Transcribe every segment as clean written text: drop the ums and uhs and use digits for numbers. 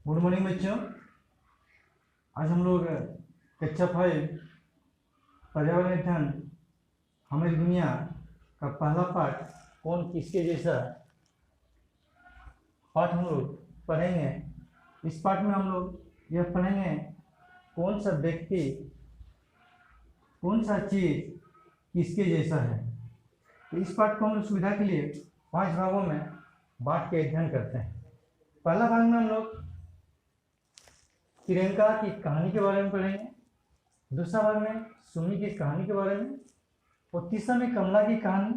Good morning बच्चों। आज हम लोग कक्षा 5 पर्यावरण अध्ययन हमारी दुनिया का पहला पाठ कौन किसके जैसा पाठ हम लोग पढ़ेंगे। इस पाठ में हम लोग यह पढ़ेंगे कौन सा व्यक्ति कौन सा चीज किसके जैसा है। तो इस पाठ को हम लोग सुविधा के लिए 5 भागों में बांट के अध्ययन करते हैं। पहला भाग में हम लोग प्रियंका की कहानी के बारे में पढ़ेंगे, दूसरा भाग में सुमी की कहानी के बारे में, और तीसरा में कमला की कहानी,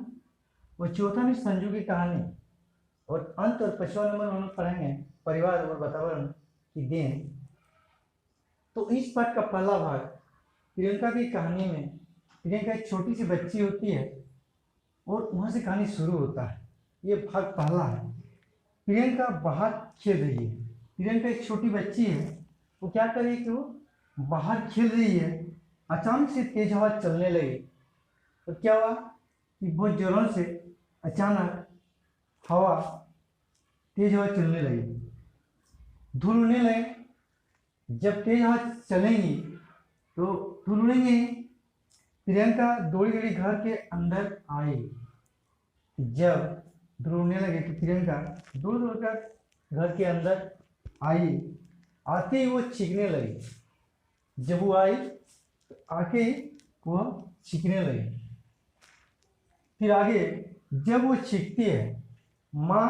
और चौथा में संजू की कहानी, और अंत और 5वां नंबर हम लोग पढ़ेंगे परिवार और वातावरण की देन। तो इस पाठ का पहला भाग प्रियंका की कहानी में प्रियंका एक छोटी सी बच्ची होती है और वहाँ से कहानी शुरू होता है। ये भाग पहला है। प्रियंका बाहर खेल रही है। प्रियंका एक छोटी बच्ची है, वो क्या कर रही है कि वो बाहर खेल रही है। अचानक से तेज हवा चलने लगी। तो क्या हुआ कि बहुत जोरों से अचानक तेज हवा चलने लगी, धूल उड़ने लगे। जब तेज हवा चलेंगी तो धूल उड़ेंगे। प्रियंका दौड़ी दौड़ी घर के अंदर आई। जब धूल उड़ने लगे तो प्रियंका दौड़ दौड़ कर घर के अंदर आई। आते ही वो चीखने लगी। जब वो आई तो आके वो चीखने लगी। फिर आगे जब वो चीखती है, माँ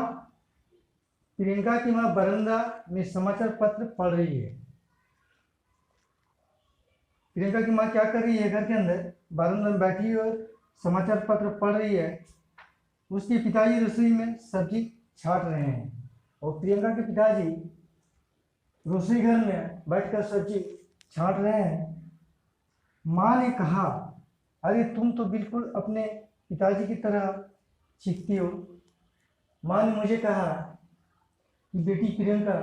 प्रियंका की माँ बरामदा में समाचार पत्र पढ़ रही है। प्रियंका की माँ क्या कर रही है, घर के अंदर बरामदा में बैठी और समाचार पत्र पढ़ रही है। उसके पिताजी रसोई में सब्जी छाट रहे हैं और प्रियंका के पिताजी रसोई घर में बैठकर सब्जी छाट रहे हैं। माँ ने कहा, अरे तुम तो बिल्कुल अपने पिताजी की तरह चीखती हो। माँ ने मुझे कहा कि बेटी प्रियंका,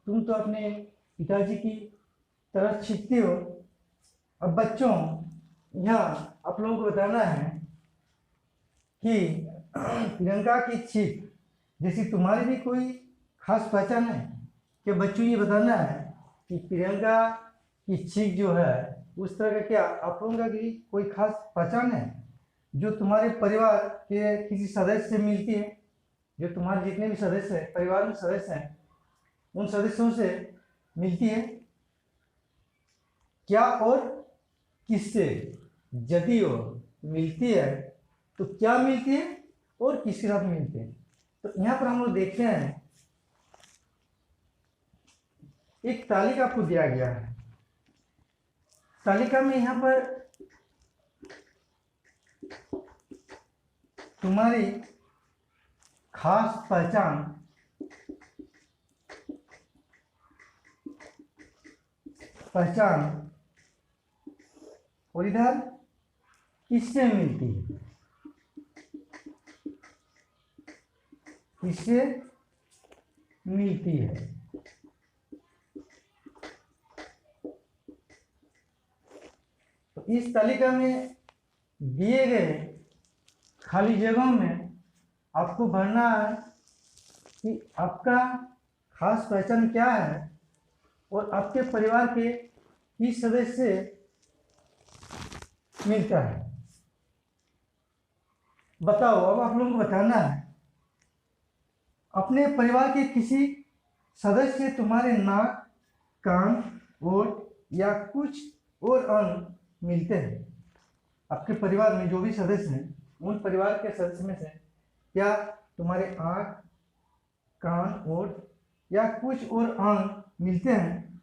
तुम तो अपने पिताजी की तरह चीखती हो। अब बच्चों, यहाँ आप लोगों को बताना है कि प्रियंका की चीख जैसी तुम्हारी भी कोई खास पहचान है क्या? बच्चों ये बताना है कि प्रियंका की चीख जो है उस तरह का क्या आप लोगों का भी कोई खास पहचान है जो तुम्हारे परिवार के किसी सदस्य से मिलती है? जो तुम्हारे जितने भी सदस्य हैं, परिवार में सदस्य हैं, उन सदस्यों से मिलती है क्या और किससे? यदि वो मिलती है तो क्या मिलती है और किसके साथ मिलती है? तो यहाँ पर हम लोग देखते हैं एक तालिका आपको दिया गया है। तालिका में यहाँ पर तुम्हारी खास पहचान और इधर किससे मिलती है? किससे मिलती है? तो इस तालिका में दिए गए खाली जगहों में आपको भरना है कि आपका खास पहचान क्या है और आपके परिवार के किस सदस्य से मिलता है। बताओ, अब आप लोगों को बताना है अपने परिवार के किसी सदस्य से तुम्हारे नाक, कान, ओठ या कुछ और अंग मिलते हैं। आपके परिवार में जो भी सदस्य हैं, उन परिवार के सदस्य में से क्या तुम्हारे आँख, कान, ओठ या कुछ और अंग मिलते हैं?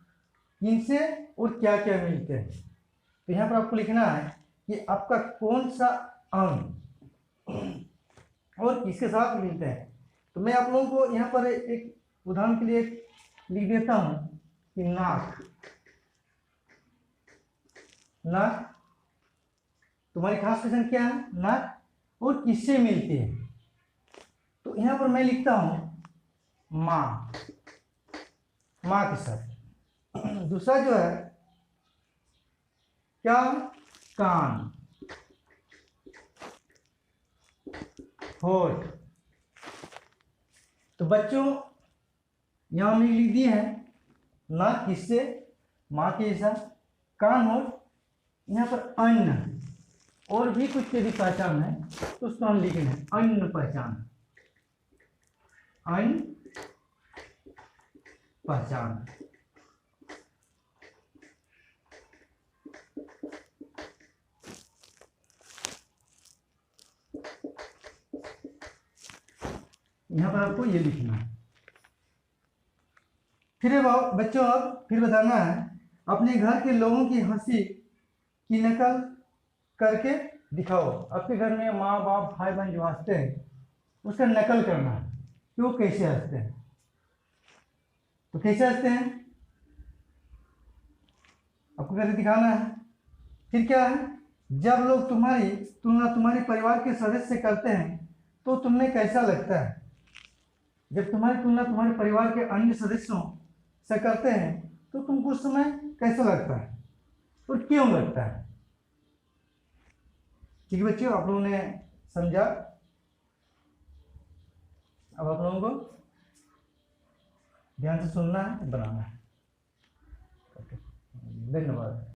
इनसे और क्या क्या मिलते हैं? तो यहाँ पर आपको लिखना है कि आपका कौन सा अंग और किसके साथ मिलते हैं। तो मैं आप लोगों को यहाँ पर एक उदाहरण के लिए लिख देता हूँ कि नाक तुम्हारी खास पहचान क्या है? नाक और किससे मिलती है? तो यहाँ पर मैं लिखता हूँ माँ के साथ। दूसरा जो है क्या? कान, होठ। तो बच्चों यहाँ हमने लिख दिए हैं नाक किससे, माँ के जैसा, कान और यहाँ पर अन्न, और भी कुछ यदि पहचान है तो उसको हम लिख रहे हैं अन्न पहचान, अन्न पहचान। यहाँ पर आपको ये लिखना है। फिर बच्चों अब फिर बताना है अपने घर के लोगों की हंसी की नकल करके दिखाओ। आपके घर में माँ बाप भाई बहन जो हंसते हैं उसका नकल करना है कि वो कैसे हंसते हैं। तो कैसे हंसते हैं आपको करके दिखाना है। फिर क्या है, जब लोग तुम्हारी तुलना तुम्हारे परिवार के सदस्य से करते हैं तो तुम्हें कैसा लगता है। जब तुम्हारी तुलना तुम्हारे परिवार के अन्य सदस्यों से करते हैं तो तुमको उस समय कैसा लगता है और क्यों लगता है। ठीक है बच्चों, आप लोगों ने समझा। अब आप लोगों को ध्यान से सुनना है, बनाना है। धन्यवाद।